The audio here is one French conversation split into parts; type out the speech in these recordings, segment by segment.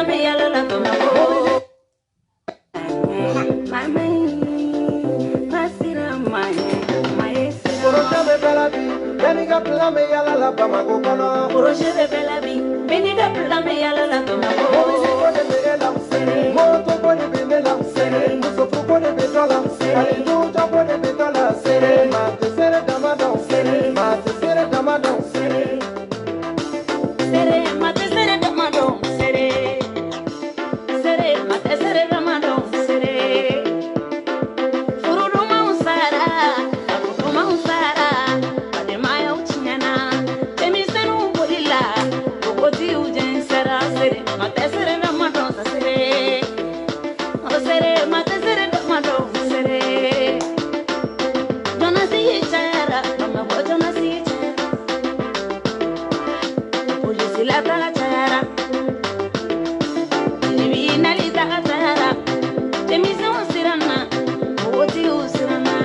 me yala la to na ko. Mami, pasira mai, mai sira. Projet de Belabi, Beniga Pla me yala la Bamako kono. Projet de Belabi, Beniga Pla me yala la to na ko. Moto boni bene la sere, muso boni betola sere, duja boni betola sere, mate sere damadon sere, mate sere damadon sere. Sere, mate sere damadon sere. Sere, mate sere damadon sere. Furuduma usara, furuduma usara, pademaya uchinyana, temisenu bolila, bogoti ujen sera sere, mate sere damadon sere. Sere, mate sere damadon sere. Jonasi chara, mama bo jonasi chara. Polisi la tala chara. Nibi nali tala chara. Temisi usirana, oti usirana.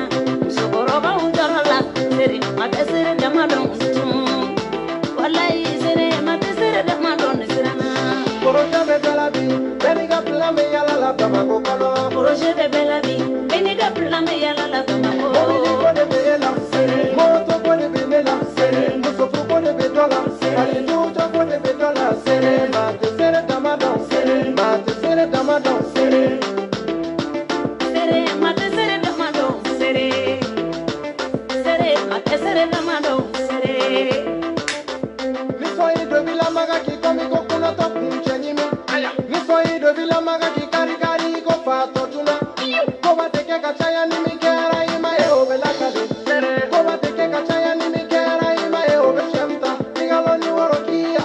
Sokoroba udorola, sere, mate sere damadon tum. Wallahi sere, mate sere damadon sirana. Projet de Belabi, Beniga Pla me yala la Bamako kono. Projet de Belabi, Beniga Pla me yala la tomako. Moto boni bene la sere, muso boni betola sere, duja boni betola sere, mate sere damadon sere, mate sere damadon sere. Sere, mate sere damadon sere. Sere, mate sere damadon sere. Mi soy de Villa Maga ki komi ko kuna to kuncheni mi. Mi soy de Villa Maga ki kari kari ko fato tuna. Ko ba te ke kachaya ni mi kera ima e o bela kade. Ko ba te ke kachaya ni mi kera ima e o beshemta. Digalo ni worokia.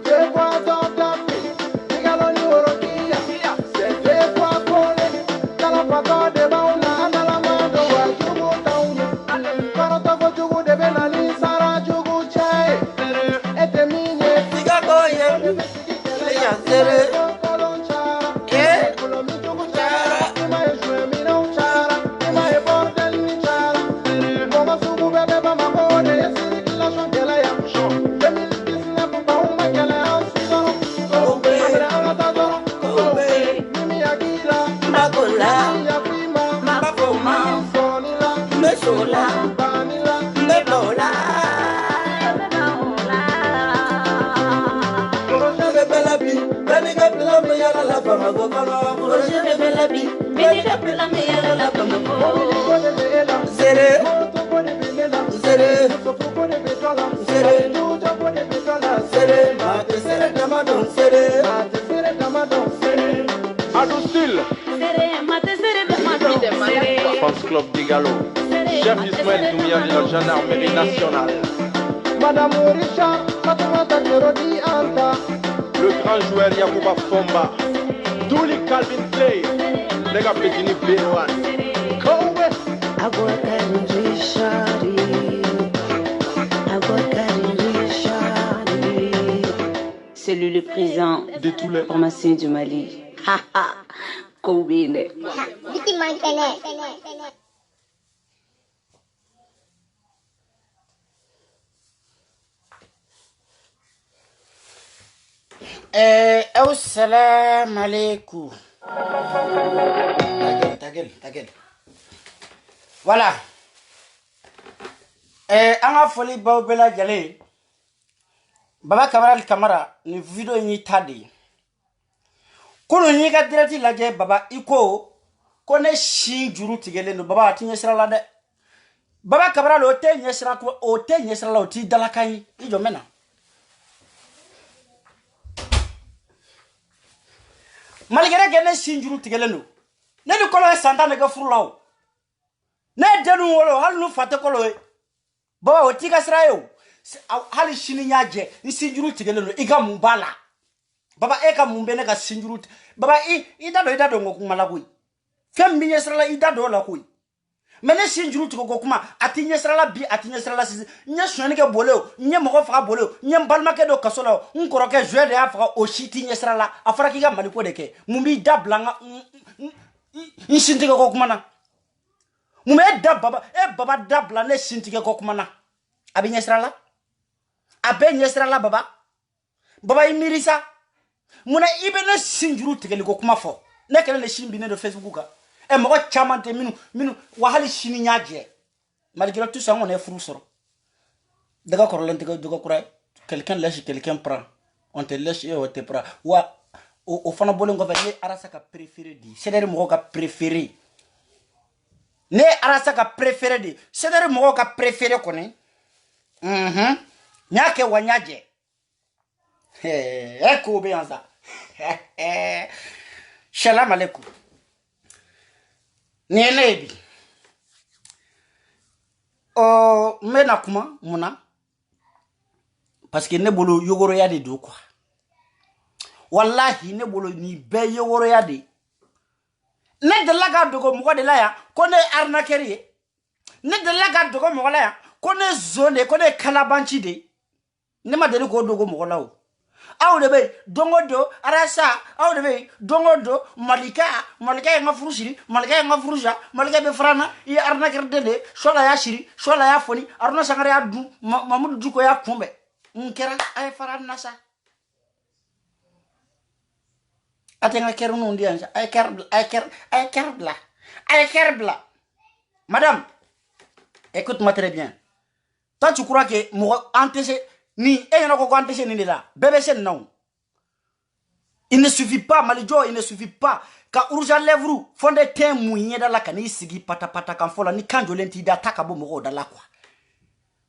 Je kwa dota fi. Digalo ni worokia. Se je kwa kole. Kala pato de bauna andala mando wa jugu taunu. Para to ko jugu de benali sara jugu chai. Ete minye. Projet de Belabi, Beniga Pla me yala la tomako. Sere, Adou Style, Sere, mate sere damadon sere. Fans Club Digalo, Chef Ismaël Doumia de la gendarmerie nationale, Madame Orisha, Fatumata Kerodi Anta. le grand joueur Yacouba Fomba, Douli Calvin Clay, les gars Pétini Béouan, Kowe, C'est lui le président de tous les pharmacien du Mali. Ha ha, Koubine. Salam alaikum. Ta gueule. Voilà. Anga foli Baobela Jale. Baba Kamara, ni vidéo ni tadi. Kono ni ka direct lajɛ baba iko ko ne si juru tigɛlen don baba a ti ɲɛsira la dɛ. Baba Kamara o tɛ ɲɛsira ko o tɛ ɲɛsira la o ti dalakan ye I jɔ mɛna. Malgré que ne si juru tigɛlen don ne ni kɔlɔ ye san 10 de kɛ furu la o. Ne ye denu wolo hali nu fa tɛ kɔlɔ ye. Baba o ti ka sira ye o. Hali sini y'a jɛ ni si juru tigɛlen don I ka mun b'a la. Baba e ka mun bɛ ne ka sinjuru baba I da dɔn ko kuma la koyi fɛn min ɲɛsira la I da dɔn la koyi mais ne sinjuru tigɛ ko kuma a ti ɲɛsira la bi a ti ɲɛsira la sisi n ye sonyani kɛ bole o n ye mɔgɔ faga bole o n ye n balimakɛ dɔ kaso la o n kɔrɔkɛ joueur de y'a faga o si ti ɲɛsira la a fɔra k'i ka Mali ko de kɛ mun b'i da bila n sin tigɛ ko kuma na mun bɛ baba da bila ne sin tigɛ ko kuma na a bɛ ɲɛsira la a bɛ ɲɛsira la baba I miiri sa muna ibe ne sinjuru tigeli ko kuma fo ne kele le shimbi ne de Facebook ka e mo chamante minu wahali shini nyaje malgré tout ça on est fou soro daga korolente daga kura quelqu'un lèche quelqu'un prend on te lèche et on te prend wa o fana bolengo va ne arasa ka préféré di c'est-à-dire mo ka préféré ne arasa ka préféré di c'est-à-dire mo ka préféré kone nyake wanyaje eko be anza shalom alaikum nenebi o mena kuma muna parce que ne bolo yogoro ya de do quoi wallahi ne bolo ni be yogoro ya de ne de laga dogo mo de la ya ko ne arnaquerie ne de laga dogo mo la ya ko ne zone ko ne kalabanchi de ne ma de ko dogo mo la o aw de be dongodo arasa aw de be dongodo malika nga furushiri malika nga furusha malika be frana i arnaquer de shola ya shiri shola ya foni aruna sangare ya du mamudu duko ya kumbe nkera ay faran nasa atenga keru no ndi anja ay kerbla madame écoute-moi très bien toi tu crois que mo antese ni eyana ko antese ni là bébé c'est non il ne suffit pas malijo il ne suffit pas ka urja lèvre fonde tem mounyé dans la kani sigi pata kan fola ni kanjo lenti da takabo mo da la quoi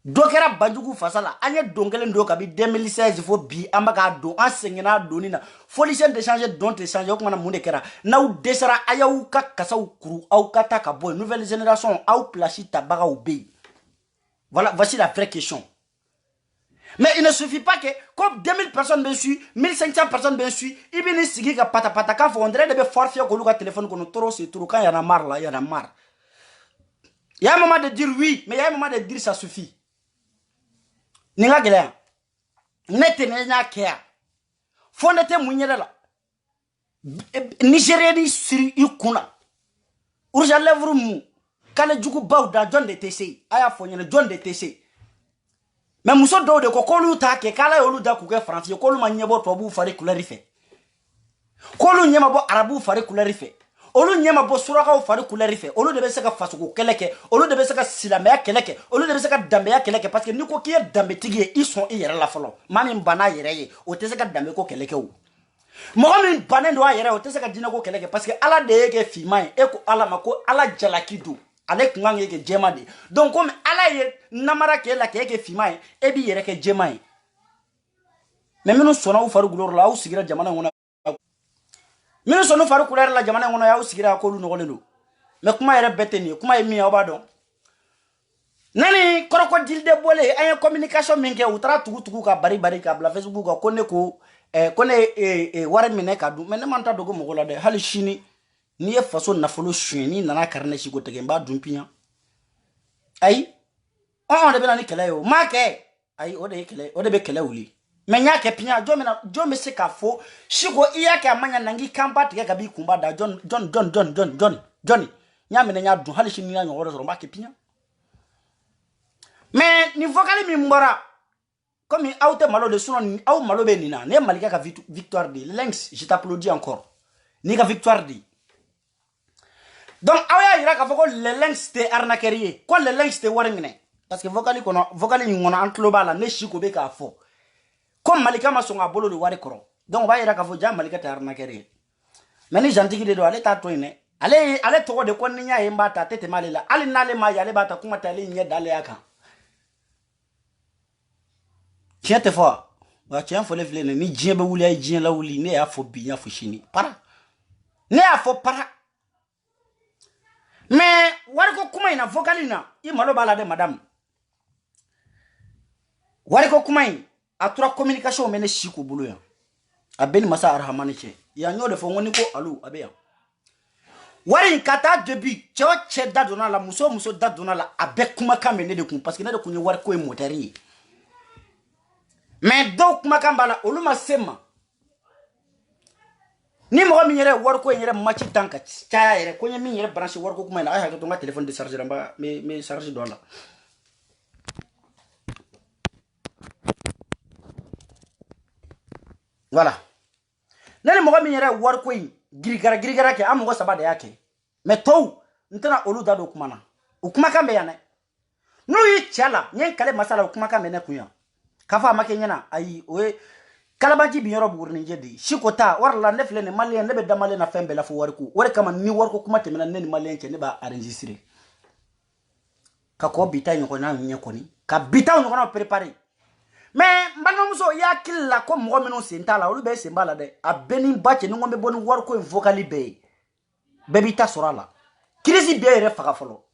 dokera banjugu fasala anya dongelen do kabi 2016 fo bi amaga do enseignant donina folicien de changer dont échanger ko na munde kera na ou desara aya ou ka kasa ou kuru au kata ka boy nouvelle génération au placi tabaga ou bi voilà voici la vraie question. Mais il ne suffit pas que comme 2000 personnes me suivent 1500 personnes me suivent ibini sigi ka pata ka fo ondre de be forfait ko luka téléphone ko no toro c'est trop quand y en a marre là, y en a marre. Il y a un moment de dire oui mais il y a un moment de dire ça suffit. Ninga gele nete nya kea fonete munyela la Nigeria ni siri ikuna urja lèvre mu kale jugu bawda John de TC aya fonyele John de TC mais muso do de ko kolu ta ke kala yolu da ku ke France kolu ma nyebo to bu fare couleur ife kolu nyema bo arabu fare couleur ife olu nyema bo suraka fare couleur ife olu de be se ka fasuko keleke olu de be se ka silamaya keleke olu de be se ka dambeya keleke parce que ni ko kiye dambe tigi ils sont yere la folo mami mbana yere ye o te se ka dambe ko keleke o mo mi banen do yere o te se ka dina ko keleke parce que ala de yeke fimai e ko ala mako ala jalakidu ale kungang yeke jema de donc comme ala ye namara ke la ke yeke fimai e bi yere ke jema e mais minu sona u faru gulor la u sigira jamana ngona minu sonu faru couleur la jamana ngona ya u sigira ko lu no golelo mais kuma yere beteni kuma mi ya ba don nani crocodile de bolé ay communication minke utra tugu ka bari ka bla Facebook ko konne ko ware mine ka du mais ne manta dogo mogola de hali shini ni e faso na folo shini nana karne shi ko tege mba dumpinya ay on de benani kele yo make ay o de be kele wuli mais nya ke pinya jo me se ka fo shigo iya ke amanya nangi kamba tege ka bi kumba da Johnny nya me nya du hali shini nya ngoro so mba ke pinya mais ni vocali mi mbora comme auto malo de sono au malo be nina ne malika ka victoire de Lynx je t'applaudis encore ni ka victoire de donc awya ira ka foko le Lynx te arnaquerie ko le Lynx te warmine parce que vocali ni ngona antlo bala ne shiko be ka fo comme malika ma songa bolo de wari koro donc ba ira ka fo ja malika te arnaquerie mais ni gentiki de do ale ta to ine ale to de ko ninya yemba ta tete malela ale nale ma yale bata kuma tale nye dale aka tiens te fois wa tiens faut lever ni djien be wuli ay djien la wuli ne ya fo bi nya fo chini para ne ya fo para mais wariko kuma ina vocalina i malo bala de madame wariko kuma ina atura communication mene shiko bulu ya abeni masa arhamani che ya nyo de fo ngoni ko alu abeya wari kata début che dadona la muso dadona la abe kuma kamene de kun parce que ne de kun wari ko e moteri mais donc makambala oluma sema ni mo mi yere war ko yere machi tanka cha yere ko mi yere branche war ko kuma na ay ha to ma téléphone de charger ba mais charge do la voilà ne mo mi yere war ko yi girigara ke am go saba de yake me to ntana olu da do kuma na o kuma kan be yana no yi chala nyen kale masala o kuma kan be ne kunya kafa make nyana ayi we kalabaji bi yoro bugurni jedi shikota warla nefle ne malien ne be damale na fembe la fo warku wore kama ni warko kuma temena ne ni malien ke ne ba enregistrer ka ko bita nyoko na nyeko ni ka bita nyoko na préparer mais mbano muso ya killa ko mo meno sentala olu be sembala de abeni bache ni ngombe boni warko vocali be bebita sorala kirisi be re faka folo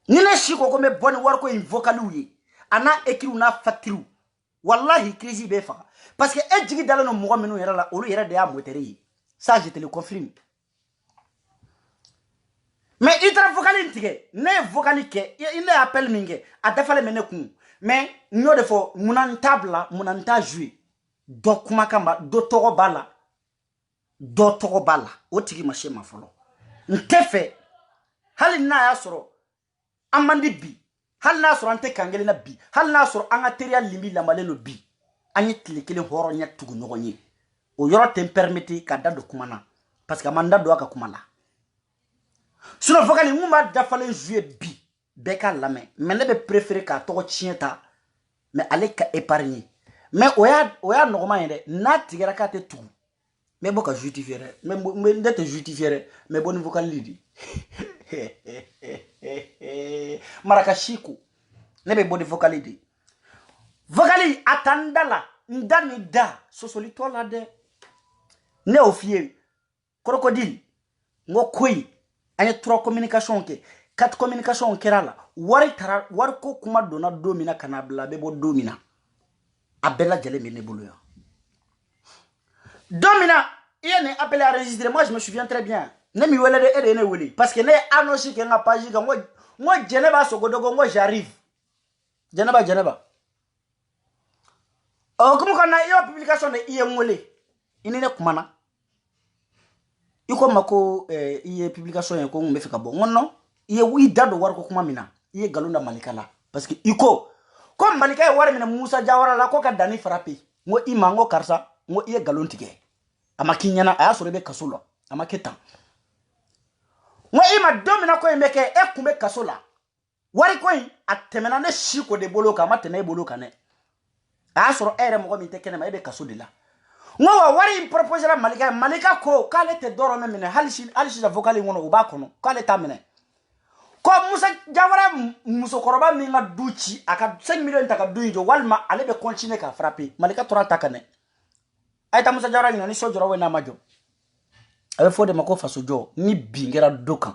ni ne shiko ko me boni warko vocali uye ana ekiru na fatiru wallahi crise be fa parce que e jigi dala no mo menu yera la olu yera de ya moteri ça je te le confirme mais il tra vocali ntige ne vocali ke il ne appelle minge a defale mene kun mais nyo de fo munanta jouer do kuma kamba do togo bala o tigi ma shema folo ntefe hali na ya soro amandi bi hal na soro ante kangele na bi hal na soro anga teria limbi lamale no bi anyi tlikele horo nya tugu nyogonye o yoro tem permettre ka dado kumana parce que manda do aka kumala sino vocali mumba dafale jouer bi beka lame mais ne be préférer ka to chienta mais ale ka épargner mais oya normal yende na tigera ka te tugu mais boka justifier mais ndete justifier mais bon vocal lidi marakashiku nebe body vocality vocali atandala ndani da sosolito la de ne ofie crocodile ngo koi anye 3 communication ke 4 communication kerala wari ko kuma dona domina kanabla bebo domina abella jele me ne boloya domina yene appelé à enregistrer moi je me souviens très bien ne mi wele de ede ne wele parce que ne anoshi ke nga page ga moi jeneba sogodogo moi j'arrive jeneba oh comme quand na yo publication de iye ngole inene kumana iko mako iye publication ko ngumbe fika bon non iye wi dado war ko kuma mina iye galunda malikala parce que iko comme malika war mina Musa Jawara la ko ka dani frappé ngo imango karsa ngo iye galontike amakinyana aya sorebe kasulo amaketan ngo ima domina ko emeke e kumbe kasola wari ko atemena ne shiko de boloka matena e boloka ne aya soro ere mo mi tekene ma ebe kaso de la ngo wari proposer la malika ko kale te doro memene halishi la vocali ngono uba kono kale tamene ko Musa Jawara muso koroba mi nga duchi aka 5 millions taka duijo walma ale be continuer ka frapper malika 30 takane ayta Musa Jawara ni sojoro we na majo abe fode mako fasojo ni bingera dokan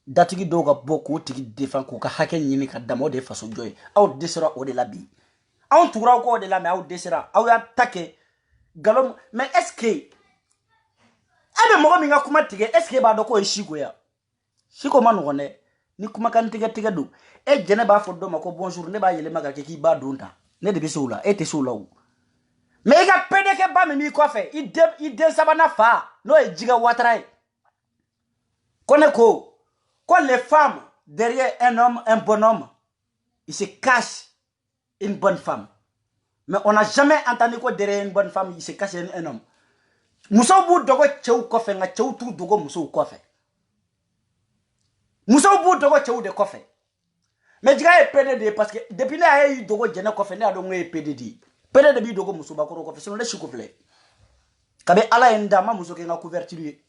datigi doga boko tigi defan ko ka hake nyini ka damo de fasojo aw desera o de labi aw tura ko de la mais aw desera aw ya take galom mais est-ce que abe mo mi nga kuma tige est-ce que ba do ko shiko ya shiko manu gone ni kuma kan tige do e jene ba fo do mako bonjour ne ba yele maga ke ki ba donta ne de bisoula e te soula ou mais il a pédé que ba mi ko fait il de sabana fa no e jiga watrai connais ko quand les femmes derrière un homme un bon homme il se cache une bonne femme mais on n'a jamais entendu quoi derrière une bonne femme il se cache un homme muso bu dogo chew ko fe nga chew tu dogo muso ko fe muso bu dogo chew de ko fe mais jiga e pédé parce que depuis là ay dogo jene ko fe ne ado ngoy pédé pele de bi dogo muso ba ko fe sino le shiko fle kabe ala enda ma muso ke nga couverture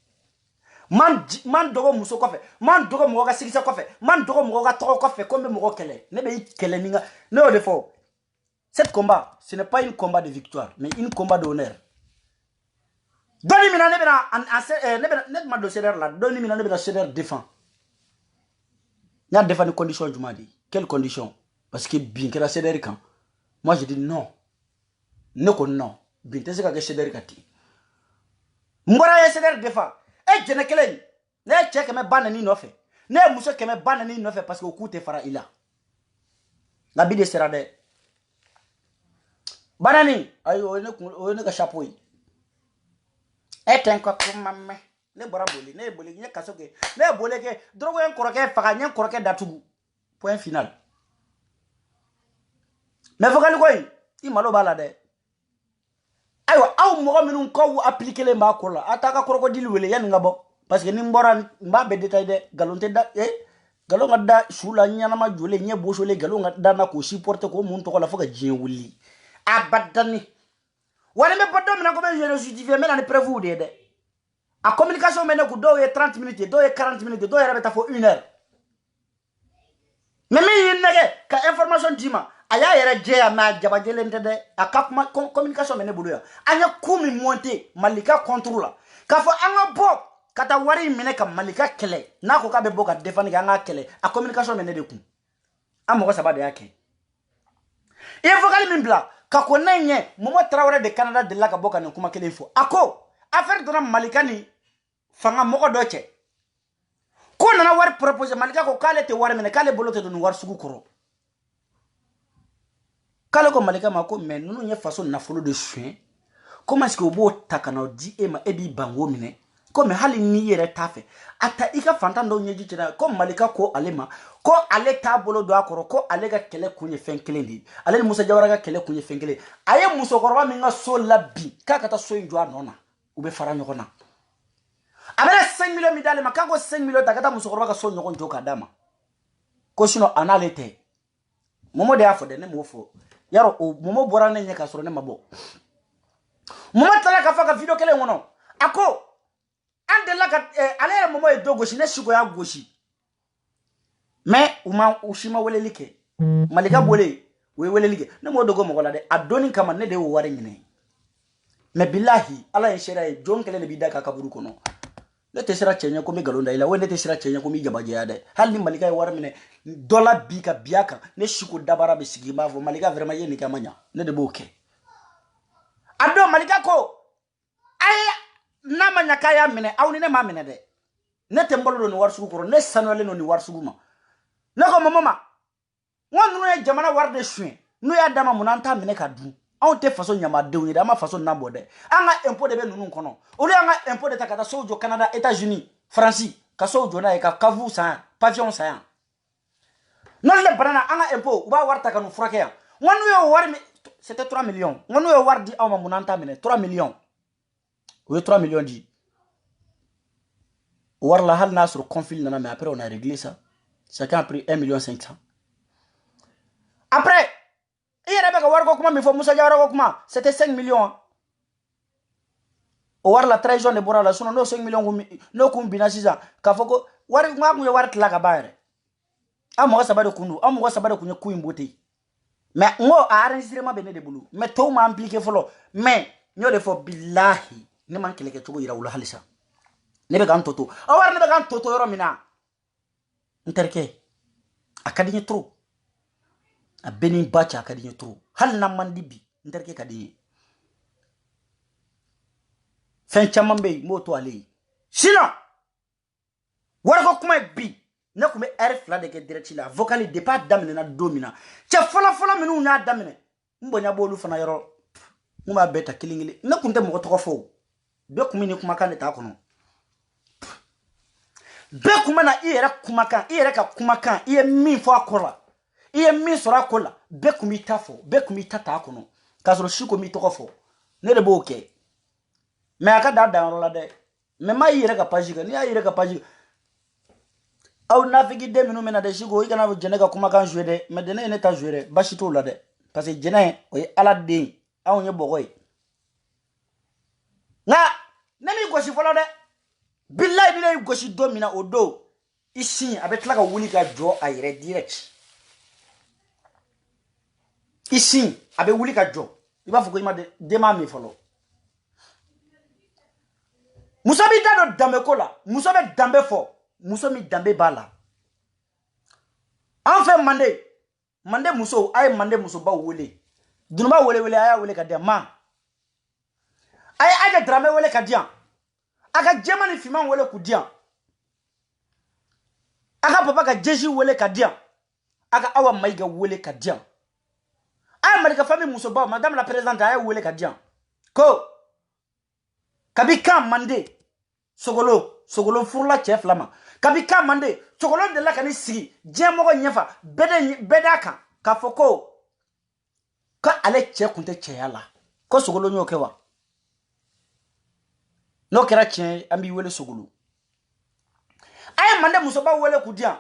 man dogo muso ko fe man dogo mo ga sigisa ko fe man dogo mo ga toko ko fe comme mo kele ne be kele ninga ne o de fo cet combat ce n'est pas un combat de victoire mais un combat d'honneur doni mina ne bena ne ma do ceder la doni mina ne bena ceder défend na défend condition jumadi quelle condition parce que bien que la ceder kan moi je dis non ne ko non binte se ka ke ceder kati mbora ye ceder défend e jene kelen ne check me banani no fe ne muso ke me banani no fe parce que okute fara ila la bi de sera de banani ayo ne ka chapeau eten ko mamme ne bora boli ne kasoke ne boleke drogo en koroke faka nyen koroke datugu point final mais vocal koy imalo bala de ayo aw mogo minnu ko appliquer les ma ko la ataka crocodile wele yan ngabo parce que ni mbora mba be détail de galonte da galonga da shula nyana ma jole nye boshole galonga da na ko supporter ko mun to ko la foka jien wuli abadani wala me podo mina ko be je justifier mais na preuve de a communication mena ko do 30 minutes do 40 minutes do rabeta fo 1 heure mais yinege ka information dima aya yere je ma jabajele ndede aka communication mena bulu ya anya kumi monter malika contrôle ka fo anga bo kata wari mine ka malika kele na ko ka be boka defani anga kele a communication mena de ku amoko sabade yake e vocal min bla ka ko nenye momo Traoré de Canada de la ka boka ne kuma kele fo ako affaire dona malika ni fanga moko doche ko nana war proposer malika ko kale te war mene kale bolote don war sugu koro kale ko malika ma ko men nunu nye façon na folo de chien comment est-ce que obo takana di e ma ebi bango mine ko me hali ni yere tafe ata ika fanta ndo nyeji tena ko malika ko alema ko ale ta bolo do akoro ko ale ga kele kunye fenkele ndi ale Musa Jawara ga kele kunye fenkele aye muso korwa minga so labi kaka so njwa nona ube fara nyokona abele 5 millions midale makango 5 millions takata muso korwa ka so nyoko njoka dama ko sino analete momo de afode ne mofo yaro o momo bora ne nyeka soro ne mabo momo tala ka faka video kele ngono ako ande la ka ale momo e dogoshi ne shugo ya goshi mais uma ushima welelike malika bole we welelike ne mo dogo mo gola de adoni kama ne de wo ware nyine mais billahi ala en shera e jonkele ne bidaka kaburu kono le tesira chenya ko mi galonda ila wende tesira chenya ko mi jabaje yade hal ni malika e wara mine dola bika biaka ne shiko dabara be sigi mavo malika vraiment yeni kamanya ne de boke ado malika ko aya na manya kaya mine awni ne ma mine de ne tembolo no war sugu koro ne sanole no ni war sugu ma ne ko mama wonu ne jamana war de chuen no ya dama munanta mine ka du on te façon nyama deuni da ma façon nambode anga impôt de be nunu kono oli anga impôt de takata sojo Canada États-Unis France ka sojo na ka kavu sa pavillon sa non le banana anga impôt uba warta kanu frake ya wonu yo war c'était 3 millions wonu yo war di awma munanta mine 3 millions oui 3 millions di war la hal nasru confil nana mais après on a réglé ça chacun a pris 1,5 million après il y a wargo kuma mi fo Musa Jawara kuma c'était 5 millions o war la trahison de borala suno no 5 millions no kum binasiza ka foko war ngamu yo war tlaga bare amo sabade kunu amo sabade kunye kuimbote mais ngo a enregistrement bene de bulu mais to ma impliqué folo mais nyo de fo billahi ne man keleke chogo ira wala halisa ne be gan toto o war ne be gan toto yoro mina interke akadinye trop a benin bacha kadinye trop hal na mandibi interke kadinye fen chamambe moto ali sino warko kuma bi ne kuma fla de ke direct la vocal départ damine na domina cha fola minu nya damine mbonya bolu fana yoro nguma beta kilingili ne kunte mo to fo be kuma ni kuma kan ta kono be kuma na iyere kuma kan iyere ka kuma kan iye min fo akola iye min sora kola be kuma itafo be kuma itata kono kasoro shiko mi to fo ne de boke mais aka da la de mais ma iyere ka pajiga ni iyere ka pajiga aw nafigi de minu mena de shiko ikana vo jenega kuma kan jouer de mais de ne ta jouer bashi to la de parce que jene o ala de aw nye bogoy na nemi gosi folo de billahi bi lay gosi domina odo ici avec la ka wuli ka jo ayre direct ici avec wuli ka jo iba fuko ima de ma mi folo muso bi dado dambe kola muso be dambe fo muso mi dambe bala en fait mande muso ay mande muso ba wole dunba wole aya wole ka de ma ay aga drame wole ka dian aga Germany fiman wole ku dian aga papa ka jeji wole ka dian aga awa maiga wole ka dian ay malika famille muso ba madame la présidente ay wole ka dian ko kabika mande sogolo furla chef lama kabika mande sogolo de la kani sigi jemogo nyefa bedaka ka foko ka ale che kunte che yala ko sogolo nyoke wa no kera tien ambi wele sogulu ay mande muso ba wele kudia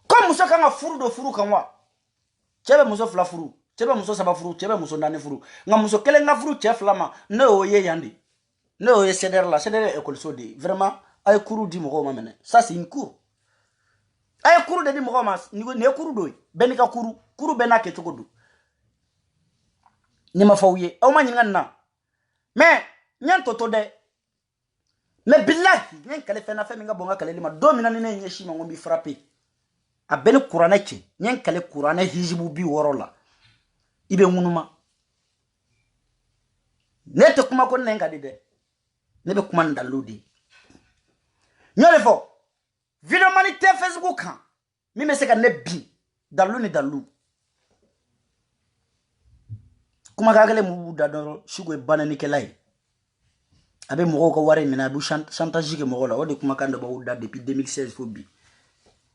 comme muso kanga furu do furu kanwa chebe muso fla furu chebe muso saba furu chebe muso nane furu nga muso kele nga furu che flama no ye yandi no ye ceder la ceder école sodi vraiment ay kuru di mo ma mene ça c'est une cour ay kuru de di mo ma ni ne kuru do benika kuru benake chokodu ni ma fawye o ma nyinga na mais nyan toto de mais billahi nyen kale fena fe minga bonga kale lima domina ni ne nyeshi ma ngombi frapper a bene kurana che nyen kale kurana hijibu bi worola ibe ngunuma nete kuma ko nenga de nebe kuma ndaludi nyole fo video mani te Facebook kan mi me se ka ne bi dalu ni dalu kuma kagale mu dadoro shugo e banani kelai abe mo ko ware mina bu chantage ke mo la o de kuma kanda ba wuda depuis 2016 fo bi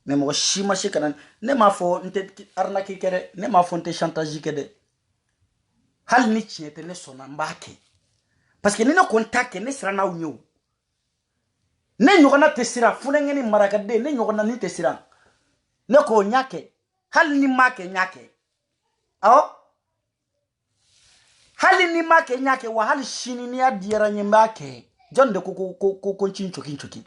mais mo shima she kanan ne ma fo nte arnaque kere ne ma fo nte chantage ke de hal ni chiete ne sona mbake parce que ni no contact ne sera na unyo ne nyogona tesira fune ngeni marakade ne nyogona ni tesira ne ko nyake hal ni make nyake awo hali ni make nyake wa hali shini ni adiera nyembake jonde ko chinchoki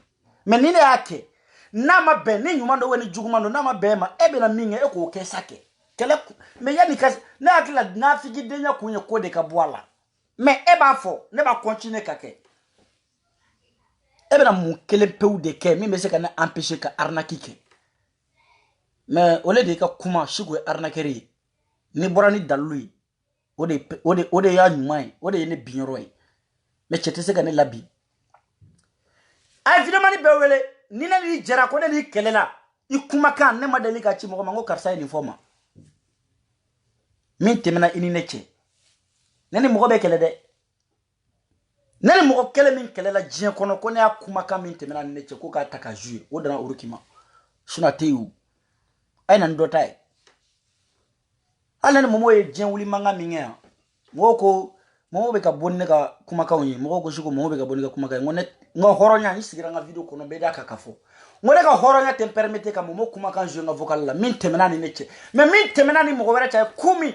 menine yake nama be ni nyumando weni jugumando nama be ma ebe na minge eko kesake kele me yani kas na akila na figi denya kunye kode ka bwala me eba fo ne ba continue kake ebe na mu kele peu de ke mi me se kana empêcher ka arnaquer mais ole de ka kuma shigo arnaquerie ni borani dalui ode ya nyumai ode ne binyoro me chete se kana labi ay video mani bewele ni na ni jara ko ni kelela ikuma kan ne madali ka chi mo mango karsa ni forma min temena ini neche nani mo be kele de nani mo kele min kelela jien kono ko ne akuma kan min temena ni neche ko ka taka jure odana urukima suna teyu ay nan dotai alane momo ye jien wuli manga minge ngoko momo be ka bonne ka kuma ka onyi mo ko shuko momo be ka bonne ka kuma ka ngone ngo horonya ni sigira nga video kono be da ka kafo ngone ka horonya te permettre ka momo kuma ka jeu nga vocal la min temena ni neche mais min temena ni mo wera cha kumi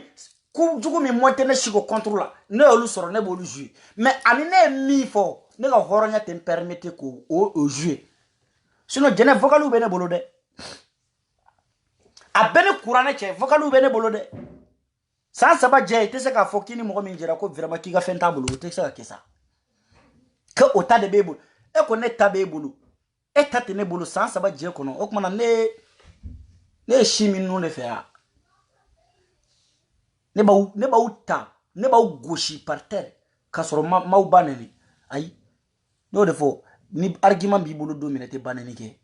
ku jugu mi monte ne shiko contrôle ne olu soro ne bo lu jouer mais ani ne mi fo ne ka horonya te permettre ko o jouer sinon jene vocal u be ne bolo de a bene kurane che vocal u be ne bolo de sans saba je te se ka fokini mo mi njera ko vraiment ki ga fenta bolo te se ka kesa que ota de bebulu e ko ne ta bebulu e ta te ne bulu sans saba je ko no o kuma na ne shimi nu ne fa ne ba uta ne ba goshi par terre ka soro ma u baneni ay no de fo ni argument bi bulu domine te baneni ke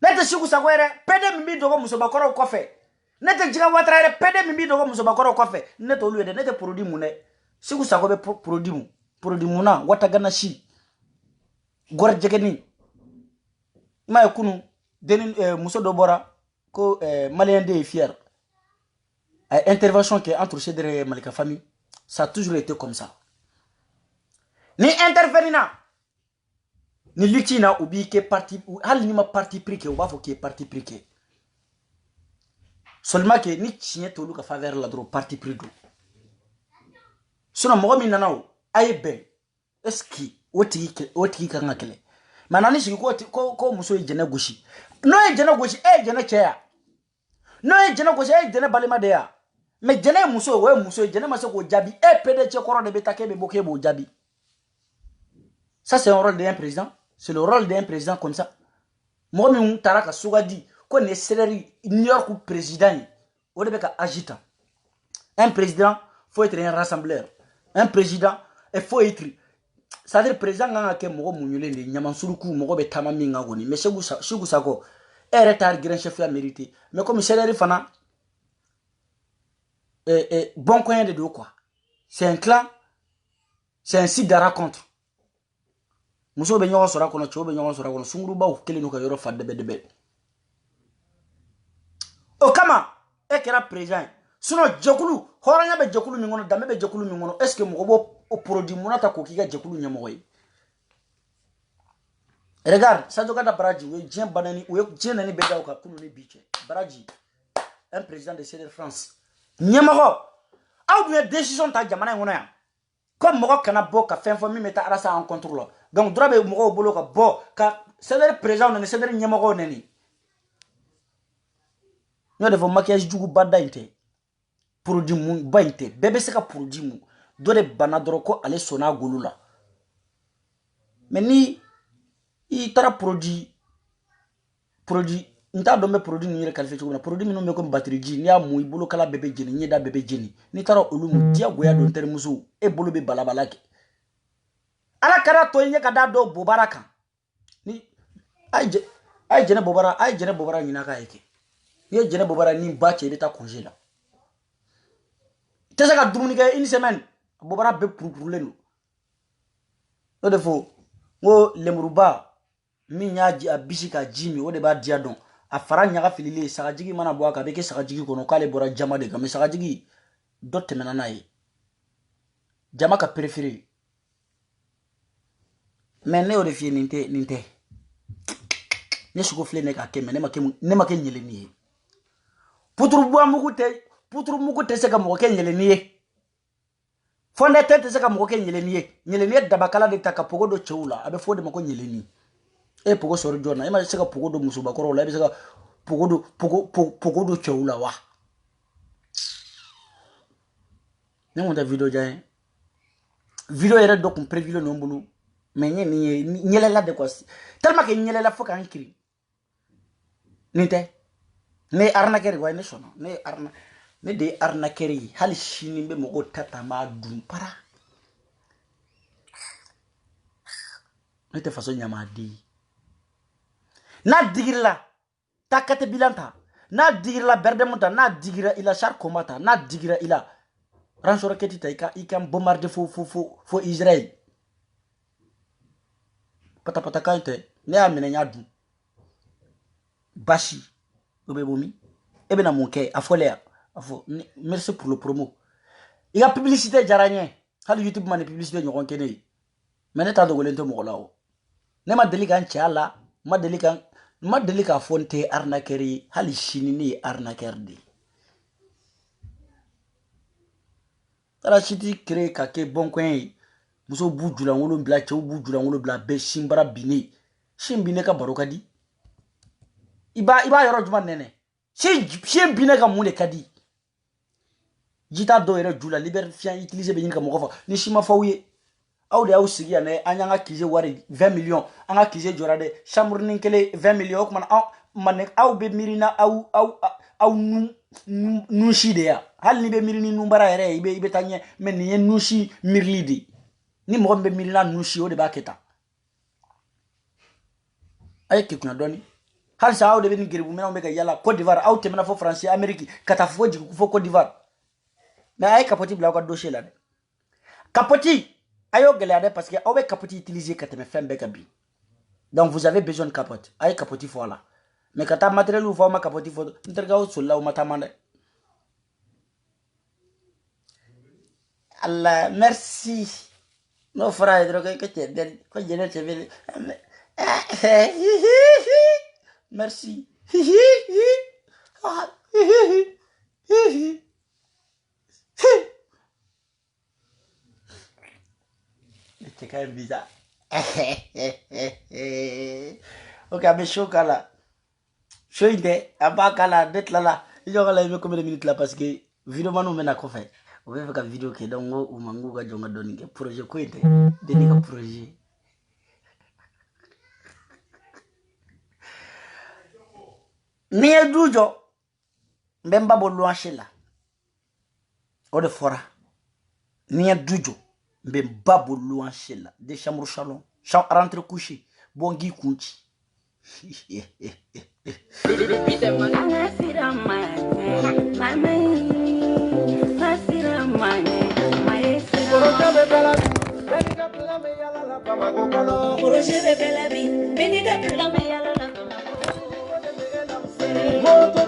nete shiku sakwere pede mbi dogo muso bakoro kofe nete jiga watrare pede mbi dogo muso bakoro kofe nete oluede nete produit mune shiku sakobe produit muna watagana shi gorjegeni ma yakunu deni muso dobora ko malien de fier intervention qui est entre chez Malika famille ça a toujours été comme ça ni intervenina ni lutina ubi ke parti hal ni ma parti pris ke ubafo ke parti pris ke seulement que ni chien to luka faveur la dro parti pris do sona mo mi nanao aybe eski woti ka ngakele manani shi ko muso ejene goshi no ejene goshi ejene cheya no ejene goshi ejene balima de ya mais jene muso we muso ejene maso ko jabi e pede che koro de betake be boke bo jabi ça c'est un rôle d'un président c'est le rôle d'un président comme ça mo mi taraka sugadi ko ne céleri New York président o de ka agita un président faut être un rassembleur un président il faut être ça veut dire président nga ke mo munyule ni nyamansuruku mo be tamami nga goni mais shugu sako est retard grand chef a mérité mais comme céleri fana bon coin de deux quoi c'est un clan c'est un site de rencontre muso be nyogo sora kono chobe nyogo sora kono sunguru ba ukele no ka yoro fa debe o kama e kera président suno jokulu horanya be jokulu mi ngono dame be jokulu mi ngono est ce que mo bo au produit monata ko kika jekulu nyamoy regarde Sadio Kata Baraji we dien banani we dien nani beda ka kunu ni biche Baraji un président de CDR France nyamogo aw bien décision ta jamana ngono ya comme mogo kana bo ka fen fo mi meta arasa en contrôle donc droit be mogo bolo ka bo ka CDR président nani CDR nyamogo nani no defo maquillage jugu badda inte produit mun bainte bébé se ka produit mu do de bana doro ko ale sona golula mais ni i tara produit nta do me produit ni yere qualifié ko na produit mi no me ko batterie ji ni amu ibolo kala bébé jeni ni da bébé jeni ni tara olu mu dia goya do ntere muso e bolo be balabala ke ala kara to yin ka da do bobaraka ni ay jene bobara ni na ka yake ye jene bobara ni ba che ta congé là tesa ka dumuni ke une semaine bobara be pour le no defo wo lemuruba mi nyaji abisi ka jimi o de ba dia don a fara nyaga filile sagajigi mana bo aka be ke sagajigi kono kale bora jama de game sagajigi dotte menana yi jama ka préféré mais ne o de fie ninte ne suko fle ne ka keme ne ma ke nyele ni putru bo muku te se ka mo ke nyele ni fonde tete se ka mo ke nyele ni dabakala de taka pogo do cheula abe fode mako nyele ni e pogo soro jona e ma se ka pogo do musuba koro la be se ka pogo do cheula wa ne mo ta video jaye video yere do compre video no mbulu mais ni nyele la de ko tellement que nyele la fo kan kiri nite ne arnaqueur wa ne sono ne de arnaqueur hal shini be mo tata ma dum para ne te façon nyama di na digirla takate bilanta na digirla berdemuta na digira ila char comata na digira ila ransoro ketita ikam bombarder fo Israël pata kainte ne amene nyadu bashi obe bomi ebe na monke afolea afo merci pour le promo il y a publicité jaranye hal YouTube man publicité nyokon kene mais ne ta dogolento mo lawo ne ma delika nchala ma delika fonte arnaqueri hal shini ni arnaquerdi tara chiti créer kake bon coin muso bujula ngolo bla chew bujula ngolo bla be shimbara bine ka barokadi iba yoro juma nene shimbine ka mune kadi jita do yere jula liberfiant utiliser be nyinka mokofa ni shima fawye awde aw sigi ane anyanga kije wari 20 millions anga kije jorade chambre ninkele 20 millions ko man aw be mirina aw nu shide ya hal ni be mirini numbara yere ibe tanye men ni nushi mirlidi ni mo be mirina nushi o de baketa ay ke kuna doni hal sa aw de be ni geribu mena be ka yala Côte d'Ivoire aw temena fo France Amérique kata fo jiku fo Côte d'Ivoire mais ay kapoti bla ko dossier là kapoti ayo gelade parce que aw be kapoti utiliser kateme fembe kabi donc vous avez besoin de capote ay kapoti fo là mais kata matériel ou fo ma kapoti fo interga o sulla o matamande Allah merci no frère dro que te den ko jene te vele merci c'est quand même bizarre ok mais chokala choinde abakala detlala il aura la combien de minutes là parce que vidéo manu mena ko fait on veut faire vidéo que donc o mangu ga jonga doni ke projet ko inte deni ka projet ni edujo mbemba bo luanshela o de fora ni edujo mbemba bo luanshela de chambre salon rentre coucher bongi kunchi Moto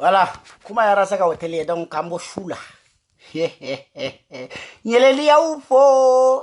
Voilà, kuma yara saka hoteli donc kambo shula. Yeleli ya ufo.